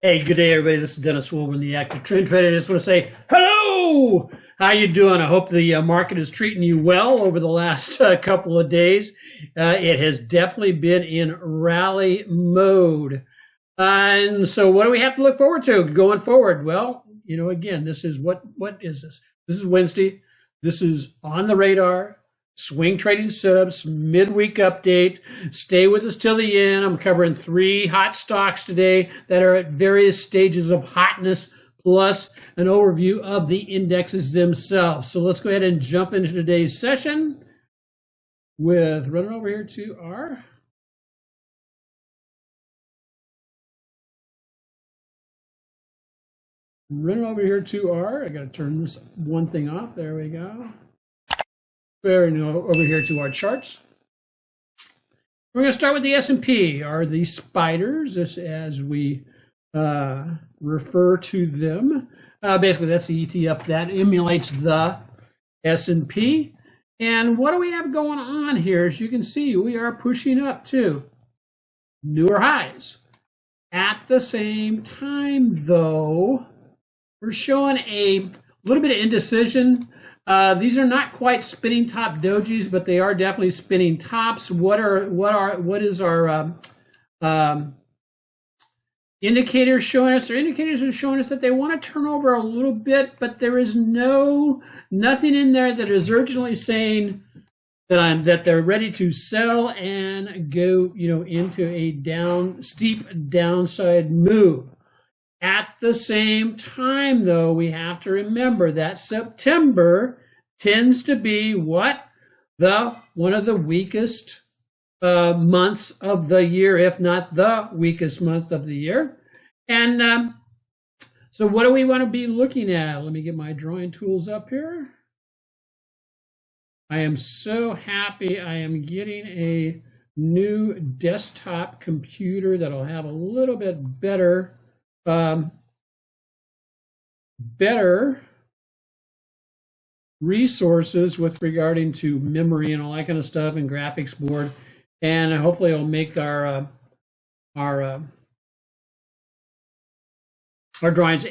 Hey, good day, everybody. This is Dennis Wilburn, the Active Trend Trader. I just want to say hello. How you doing? I hope the market is treating you well over the last couple of days. It has definitely been in rally mode. And so what do we have to look forward to going forward? Well, again, this is what is this? This is Wednesday. This is on the radar. Swing trading setups, midweek update. Stay with us till the end. I'm covering 3 hot stocks today that are at various stages of hotness, plus an overview of the indexes themselves. So let's go ahead and jump into today's session with running over here to our I got to turn this one thing off. There we go. Over here to our charts. We're going to start with the S&P, or the spiders, as we refer to them. Basically, that's the ETF that emulates the S&P. And what do we have going on here? As you can see, we are pushing up to newer highs. At the same time, though, we're showing a little bit of indecision. These are not quite spinning top dojis, but they are definitely spinning tops. What is our indicators showing us? Our indicators are showing us that they want to turn over a little bit, but there is nothing in there that is urgently saying that they're ready to sell and go into a steep downside move. At the same time, though, we have to remember that September tends to be one of the weakest months of the year, if not the weakest month of the year. And so what do we want to be looking at? Let me get my drawing tools up here. I am so happy I am getting a new desktop computer that'll have a little bit better resources with regarding to memory and all that kind of stuff, and graphics board, and hopefully it'll make our drawings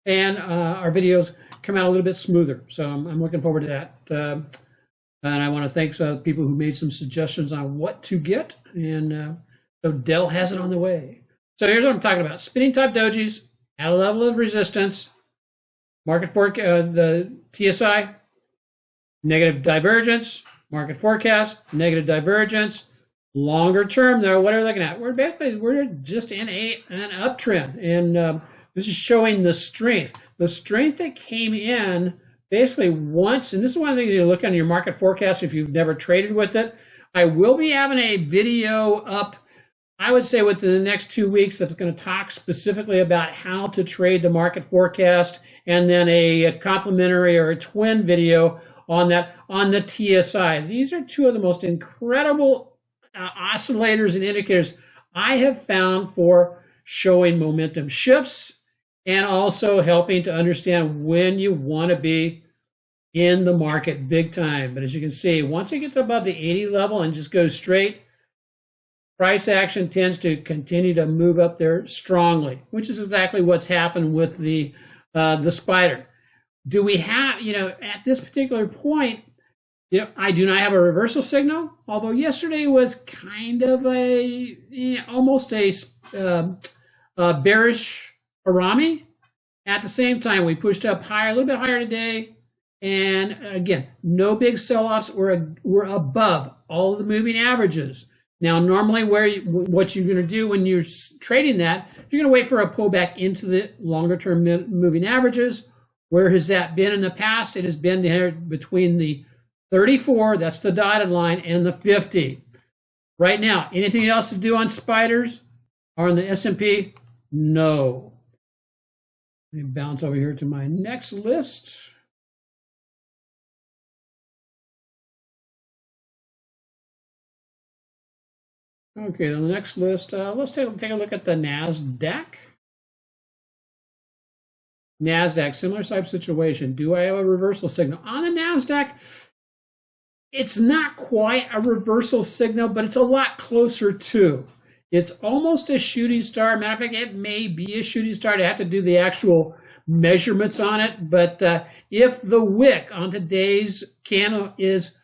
and our videos come out a little bit smoother. So I'm looking forward to that. And I want to thank people who made some suggestions on what to get. And so Dell has it on the way. So here's what I'm talking about. Spinning top dojis at a level of resistance. Market forecast, the TSI, negative divergence. Market forecast, negative divergence. Longer term, though, what are we looking at? We're just in an uptrend. And this is showing the strength. The strength that came in basically once, and this is one of the things you look on your market forecast if you've never traded with it. I will be having a video up, I would say within the next 2 weeks, that's going to talk specifically about how to trade the market forecast, and then a complementary or a twin video on that, on the TSI. These are 2 of the most incredible oscillators and indicators I have found for showing momentum shifts and also helping to understand when you want to be in the market big time. But as you can see, once it gets above the 80 level and just goes straight, price action tends to continue to move up there strongly, which is exactly what's happened with the spider. Do we have, at this particular point, I do not have a reversal signal, although yesterday was kind of almost a bearish harami. At the same time, we pushed up higher, a little bit higher today. And again, no big sell-offs. We're above all of the moving averages. Now, normally what you're going to do when you're trading that, you're going to wait for a pullback into the longer-term moving averages. Where has that been in the past? It has been there between the 34, that's the dotted line, and the 50. Right now, anything else to do on spiders or on the S&P? No. Let me bounce over here to my next list. Okay, on the next list, let's take a look at the NASDAQ. NASDAQ, similar type situation. Do I have a reversal signal? On the NASDAQ, it's not quite a reversal signal, but it's a lot closer to. It's almost a shooting star. Matter of fact, it may be a shooting star. I have to do the actual measurements on it. But if the wick on today's candle is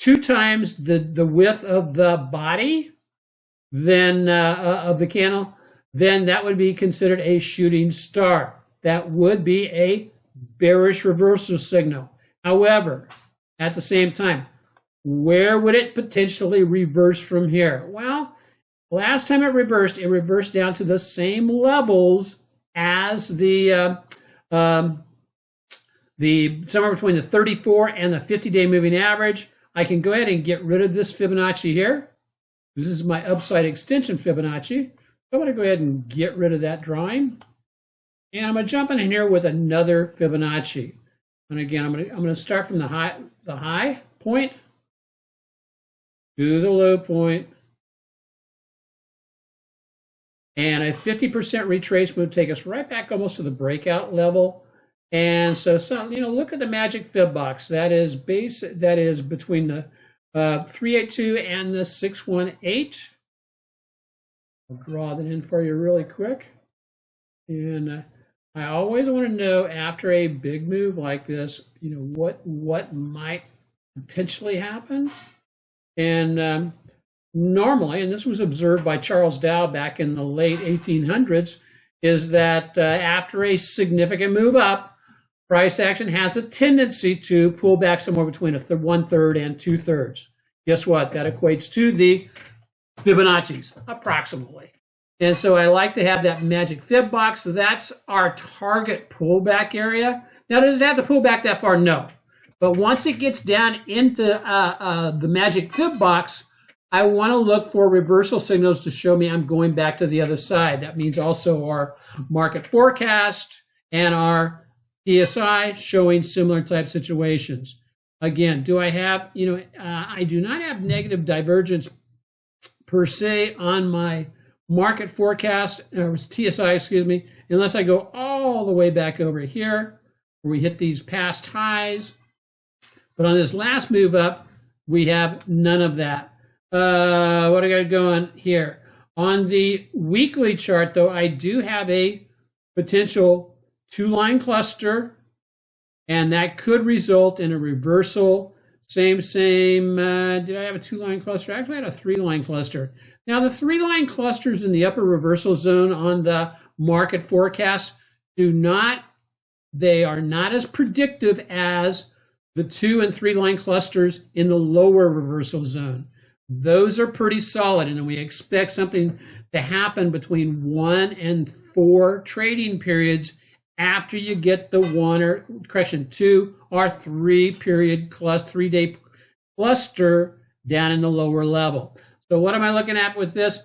2 times the width of the body, then of the candle, then that would be considered a shooting star. That would be a bearish reversal signal. However, at the same time, where would it potentially reverse from here? Well, last time it reversed down to the same levels as the somewhere between the 34 and the 50-day moving average. I can go ahead and get rid of this Fibonacci here. This is my upside extension Fibonacci. I'm going to go ahead and get rid of that drawing. And I'm going to jump in here with another Fibonacci. And again, I'm going to start from the high point to the low point. And a 50% retracement would take us right back almost to the breakout level. And so, look at the magic fib box. That is between the 382 and the 618. I'll draw that in for you really quick. And I always want to know, after a big move like this, what might potentially happen. And normally, and this was observed by Charles Dow back in the late 1800s, is that after a significant move up, price action has a tendency to pull back somewhere between 1/3 and 2/3. Guess what? That equates to the Fibonacci's, approximately. And so I like to have that magic fib box. That's our target pullback area. Now, does it have to pull back that far? No. But once it gets down into the magic fib box, I want to look for reversal signals to show me I'm going back to the other side. That means also our market forecast and our PSI showing similar type situations. Again, do I have, I do not have negative divergence per se on my market forecast, or TSI, excuse me, unless I go all the way back over here where we hit these past highs. But on this last move up, we have none of that. What I got going here? On the weekly chart, though, I do have a potential 2-line cluster, and that could result in a reversal. Same. Did I have a 2-line cluster? Actually, I had a 3-line cluster. Now, the 3-line clusters in the upper reversal zone on the market forecast they are not as predictive as the 2- and 3-line clusters in the lower reversal zone. Those are pretty solid, and we expect something to happen between 1 and 4 trading periods after you get the 2 or 3 period 3-day cluster down in the lower level. So what am I looking at with this?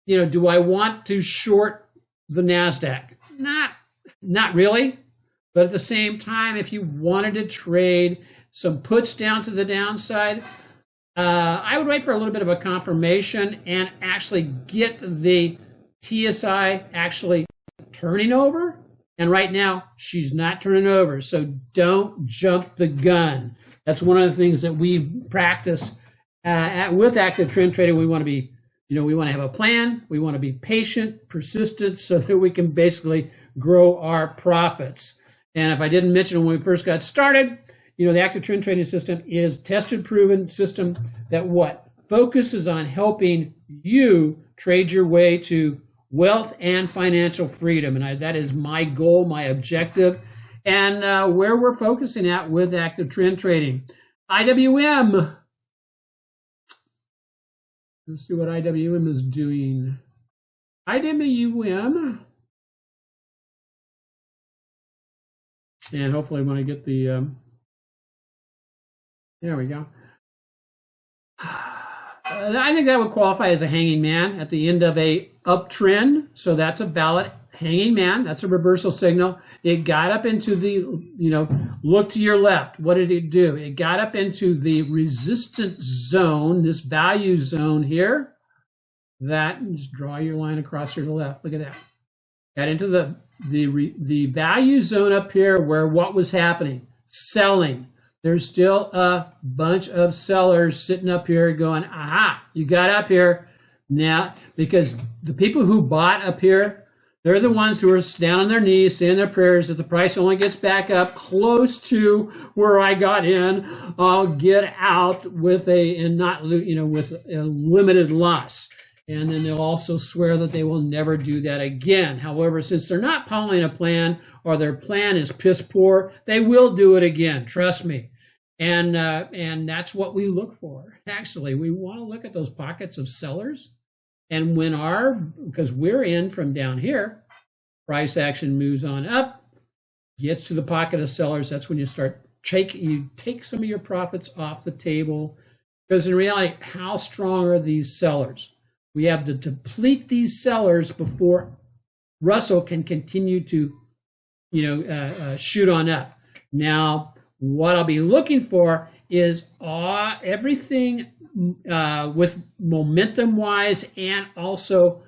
Do I want to short the NASDAQ? Not really. But at the same time, if you wanted to trade some puts down to the downside, I would wait for a little bit of a confirmation and actually get the TSI actually turning over. And right now, she's not turning over. So don't jump the gun. That's one of the things that we practice with active trend trading. We want to be, we want to have a plan. We want to be patient, persistent, so that we can basically grow our profits. And if I didn't mention when we first got started, the active trend trading system is tested, proven system that focuses on helping you trade your way to wealth and financial freedom. And that is my goal, my objective, and where we're focusing at with active trend trading. IWM. Let's see what IWM is doing. IWM. And hopefully when I get the, there we go. I think that would qualify as a hanging man at the end of a uptrend. So that's a valid hanging man. That's a reversal signal. It got up into the, look to your left. What did it do? It got up into the resistance zone, this value zone here. Just draw your line across your left. Look at that. Got into the value zone up here where what was happening? Selling. there's still a bunch of sellers sitting up here going, aha, you got up here now, because the people who bought up here, they're the ones who are down on their knees saying their prayers that the price only gets back up close to where I got in. I'll get out with with a limited loss. And then they'll also swear that they will never do that again. However, since they're not following a plan, or their plan is piss poor, they will do it again. Trust me. And that's what we look for. Actually, we want to look at those pockets of sellers. And because we're in from down here, price action moves on up, gets to the pocket of sellers. That's when you take some of your profits off the table. Because in reality, how strong are these sellers? We have to deplete these sellers before Russell can continue to, shoot on up. Now, what I'll be looking for is everything with momentum-wise and also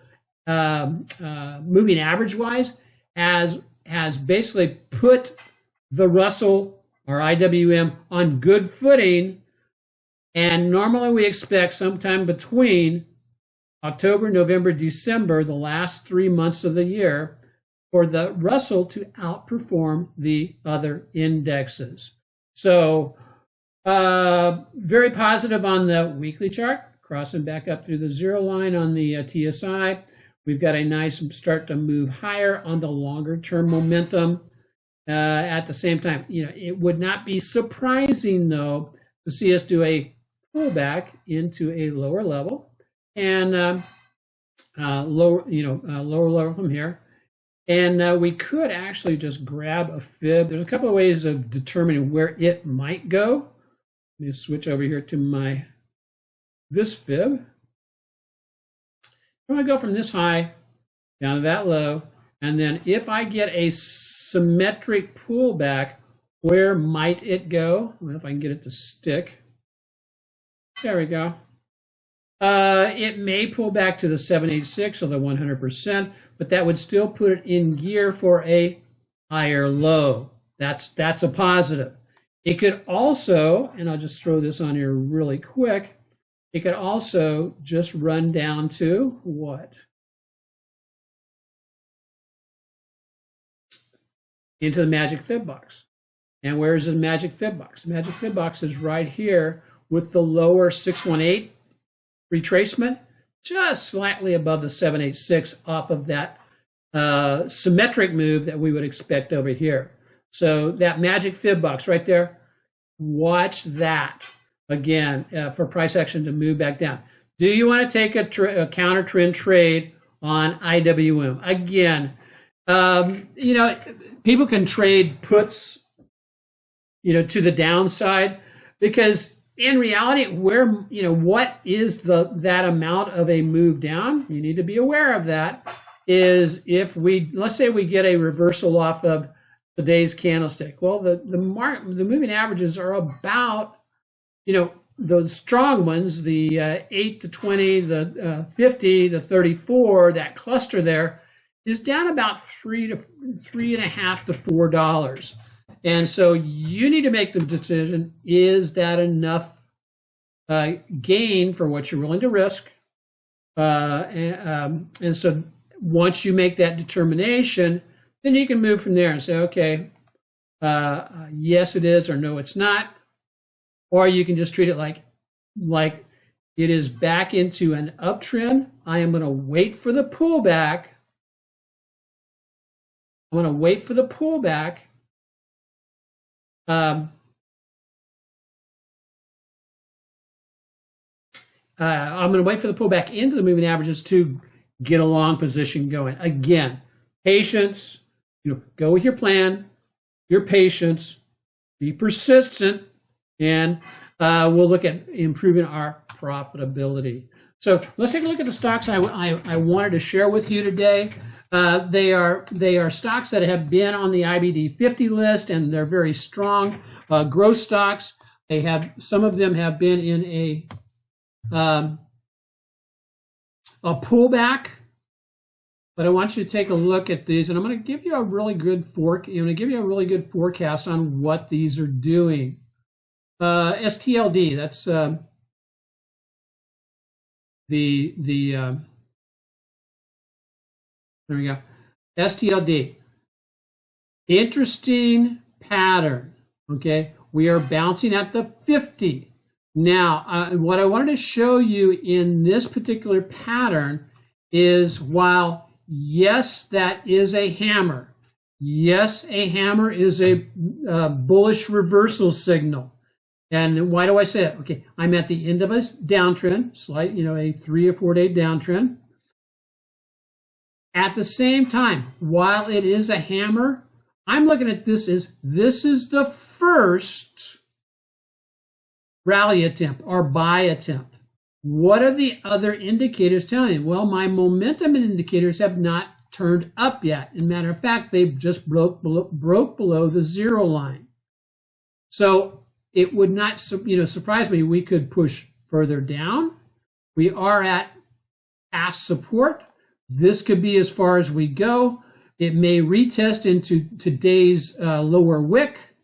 moving average-wise has basically put the Russell or IWM on good footing. And normally we expect sometime between October, November, December, the last 3 months of the year, for the Russell to outperform the other indexes. So very positive on the weekly chart, crossing back up through the zero line on the TSI. We've got a nice start to move higher on the longer term momentum. At the same time, it would not be surprising though to see us do a pullback into a lower level and lower level from here. And we could actually just grab a fib. There's a couple of ways of determining where it might go. Let me switch over here to this fib. I'm going to go from this high down to that low. And then if I get a symmetric pullback, where might it go? Well, if I can get it to stick. There we go. It may pull back to the 786 or the 100%, but that would still put it in gear for a higher low. That's a positive. It could also, and I'll just throw this on here really quick, it could also just run down to what? Into the magic fib box. And where is the magic fib box? The magic fib box is right here with the lower 618 retracement, just slightly above the 786 off of that symmetric move that we would expect over here. So that magic fib box right there, watch that again for price action to move back down. Do you want to take a counter trend trade on IWM? Again, people can trade puts, to the downside, because in reality, what is that amount of a move down? You need to be aware of that. Is if let's say we get a reversal off of today's candlestick. Well, the moving averages are about, those strong ones, the 8 to 20, the 50, the 34, that cluster there is down about $3.5 to $4. And so you need to make the decision, is that enough gain for what you're willing to risk? And so once you make that determination, then you can move from there and say, okay, yes, it is, or no, it's not. Or you can just treat it like it is back into an uptrend. I am going to wait for the pullback. I'm going to wait for the pullback. I'm going to wait for the pullback into the moving averages to get a long position going. Again, patience, go with your plan, your patience, be persistent, and we'll look at improving our profitability. So let's take a look at the stocks I wanted to share with you today. They are stocks that have been on the IBD 50 list, and they're very strong growth stocks. Some of them have been in a pullback, but I want you to take a look at these, and I'm going to give you a really good forecast on what these are doing. STLD, that's there we go. STLD. Interesting pattern. Okay, we are bouncing at the 50. Now, what I wanted to show you in this particular pattern is while, yes, that is a hammer. Yes, a hammer is a bullish reversal signal. And why do I say that? Okay, I'm at the end of a downtrend, slight, a 3 or 4 day downtrend. At the same time, while it is a hammer, I'm looking at this is the first rally attempt or buy attempt. What are the other indicators telling me? Well, my momentum indicators have not turned up yet. As a matter of fact, they've just broke below the 0 line. So it would not, surprise me. We could push further down. We are at past support. This could be as far as we go. It may retest into today's lower wick,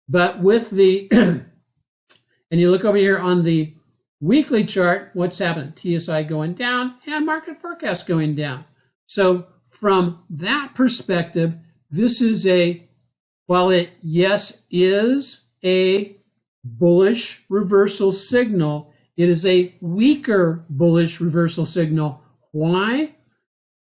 but with the, and you look over here on the weekly chart, what's happening? TSI going down and market forecast going down. So from that perspective, this is while it, yes, is a bullish reversal signal, it is a weaker bullish reversal signal. Why?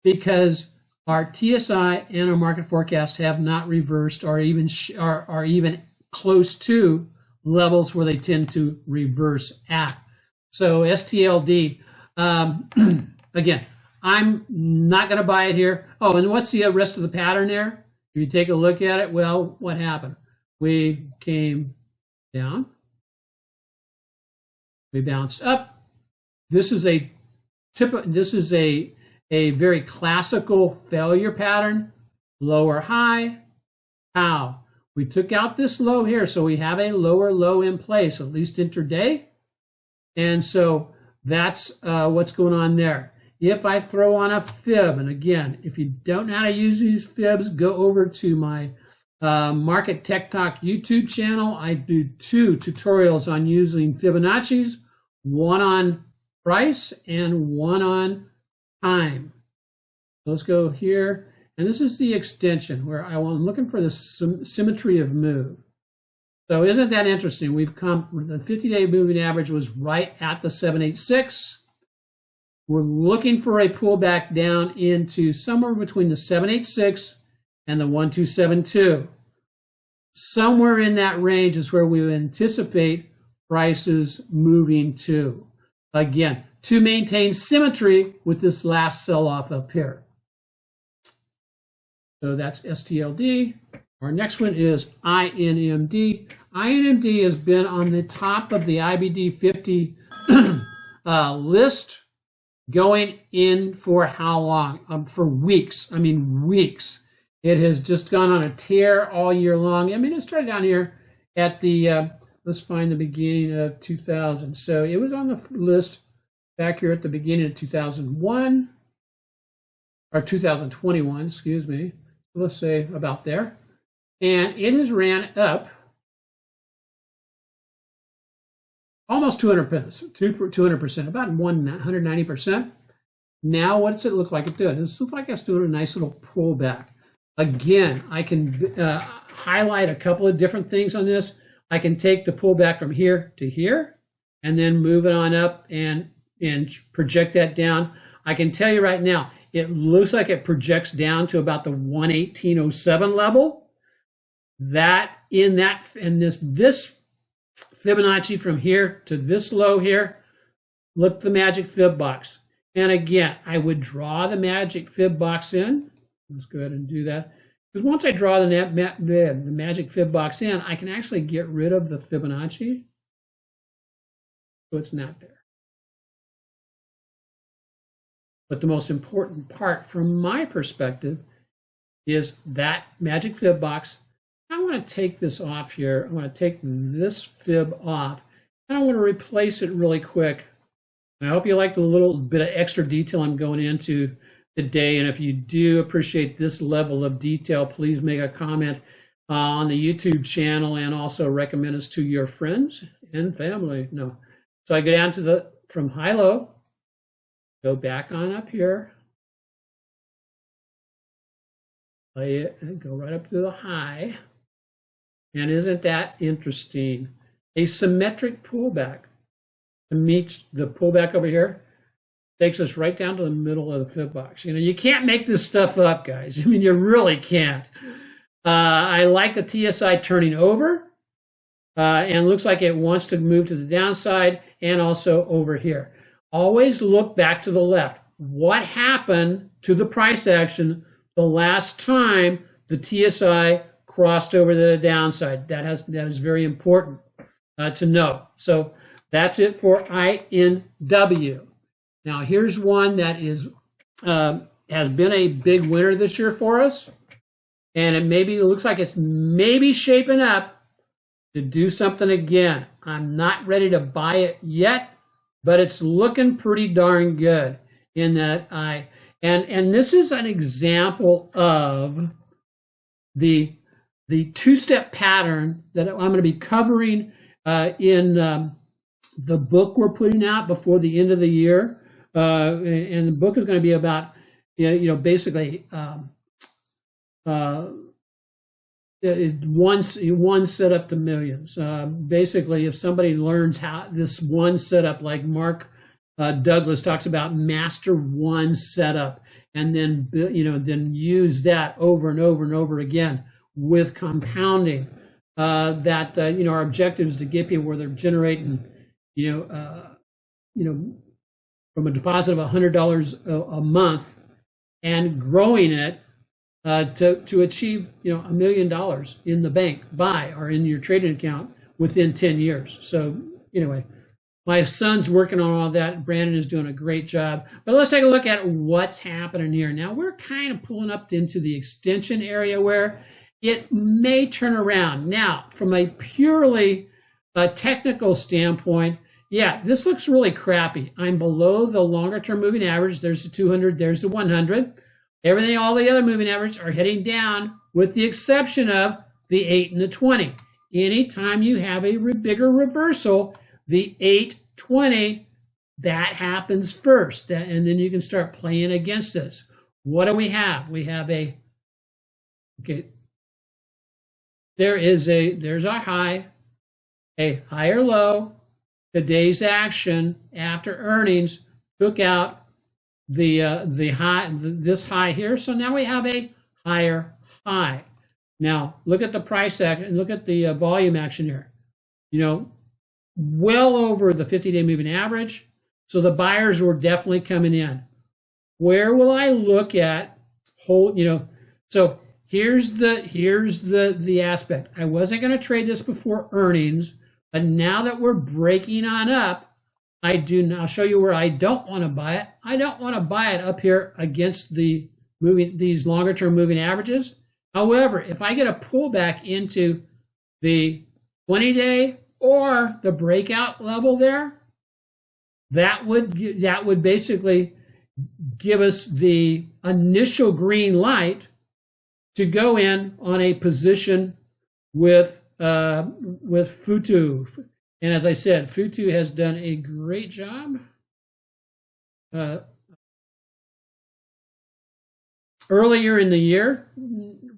Because our TSI and our market forecast have not reversed or even are even close to levels where they tend to reverse at. So STLD, again, I'm not going to buy it here. Oh, and what's the rest of the pattern there? If you take a look at it, well, what happened? We came down. We bounced up. This is a very classical failure pattern. Lower high. How? We took out this low here, so we have a lower low in place, at least intraday. And so that's what's going on there. If I throw on a fib, and again, if you don't know how to use these fibs, go over to my Market Tech Talk YouTube channel. I do 2 tutorials on using Fibonacci's, one on price and one on time. Let's go here. And this is the extension where I'm looking for the symmetry of move. So isn't that interesting? We've come, the 50-day moving average was right at the 786. We're looking for a pullback down into somewhere between the 786 and the 1272. Somewhere in that range is where we would anticipate prices moving to. Again, to maintain symmetry with this last sell-off up here. So that's STLD. Our next one is INMD. INMD has been on the top of the IBD 50 list going in for how long? For weeks. I mean, weeks. It has just gone on a tear all year long. I mean, it started down here at the, let's find the beginning of 2000. So it was on the list back here at the beginning of 2001, or 2021, excuse me. Let's say about there. And it has ran up almost 200%, about 190%. Now, what does it look like it's doing? It looks like it's doing a nice little pullback. Again, I can highlight a couple of different things on this. I can take the pullback from here to here and then move it on up and project that down. I can tell you right now, it looks like it projects down to about the 118.07 level. This Fibonacci from here to this low here, look at the magic fib box. And again, I would draw the magic fib box in. Let's go ahead and do that. Because once I draw the magic fib box in, I can actually get rid of the Fibonacci. So it's not there. But the most important part from my perspective is that magic fib box. I want to take this off here. I want to take this fib off, and I want to replace it really quick. And I hope you like the little bit of extra detail I'm going into today. And if you do appreciate this level of detail, please make a comment. on the YouTube channel, and also recommend us to your friends and family. No. So I go down to from high-low, go back on up here, play it, and go right up to the high. And isn't that interesting? A symmetric pullback to meet the pullback over here takes us right down to the middle of the fib box. You know, you can't make this stuff up, guys. I mean, you really can't. I like the TSI turning over, and looks like it wants to move to the downside and also over here. Always look back to the left. What happened to the price action the last time the TSI crossed over to the downside? That is very important to know. So that's it for INW. Now here's one that is has been a big winner this year for us, and it looks like it's maybe shaping up to do something again. I'm not ready to buy it yet, but it's looking pretty darn good in that and this is an example of the two-step pattern that I'm going to be covering in the book we're putting out before the end of the year. And the book is going to be about, basically one setup to millions. Basically, if somebody learns how this one setup, like Mark Douglas talks about, master one setup, and then use that over and over and over again with compounding. Our objective is to get people where they're generating, from a deposit of $100 a month and growing it to achieve, $1 million in the bank or in your trading account within 10 years. So anyway, my son's working on all that. Brandon is doing a great job. But let's take a look at what's happening here. Now we're kind of pulling up into the extension area where it may turn around. Now, from a purely technical standpoint, yeah, this looks really crappy. I'm below the longer-term moving average. There's the 200, there's the 100. Everything, all the other moving averages are heading down, with the exception of the 8 and the 20. Anytime you have a bigger reversal, the 820, that happens first. And then you can start playing against this. What do we have? We have there's our high, a higher low. Today's action after earnings took out this high here. So now we have a higher high. Now look at the price action and look at the volume action here. Well over the 50-day moving average. So the buyers were definitely coming in. Where will I look at so here's the aspect. I wasn't going to trade this before earnings. But now that we're breaking on up, I'll show you where I don't want to buy it. I don't want to buy it up here against these longer term moving averages. However, if I get a pullback into the 20-day or the breakout level there, that would basically give us the initial green light to go in on a position with FUTU. And as I said, FUTU has done a great job. Earlier in the year,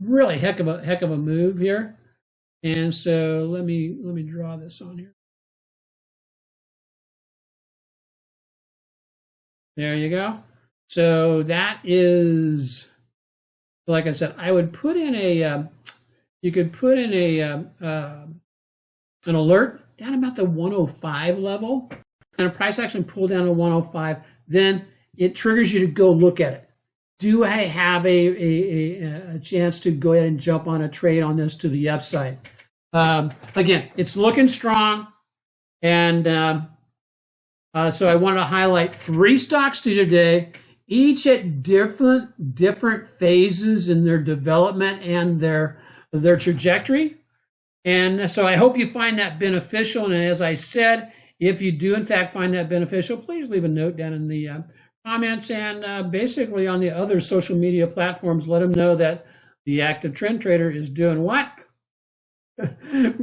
really heck of a move here. And so let me draw this on here. There you go. So that is, like I said, I would put in you could put in an alert down about the 105 level, and a price action pull down to 105. Then it triggers you to go look at it. Do I have a chance to go ahead and jump on a trade on this to the upside? Again, it's looking strong, and so I wanted to highlight 3 stocks to you today, each at different phases in their development and their trajectory. And so I hope you find that beneficial. And as I said, if you do in fact find that beneficial, please leave a note down in the comments, and basically on the other social media platforms, let them know that the Active Trend Trader is doing what?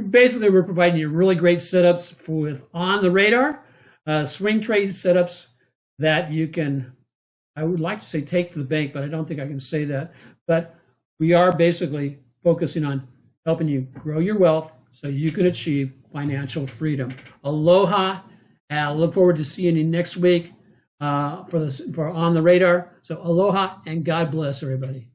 Basically, we're providing you really great setups with on the radar, swing trade setups that you can, I would like to say take to the bank, but I don't think I can say that. But we are basically focusing on helping you grow your wealth so you can achieve financial freedom. Aloha. I look forward to seeing you next week for On the Radar. So aloha and God bless everybody.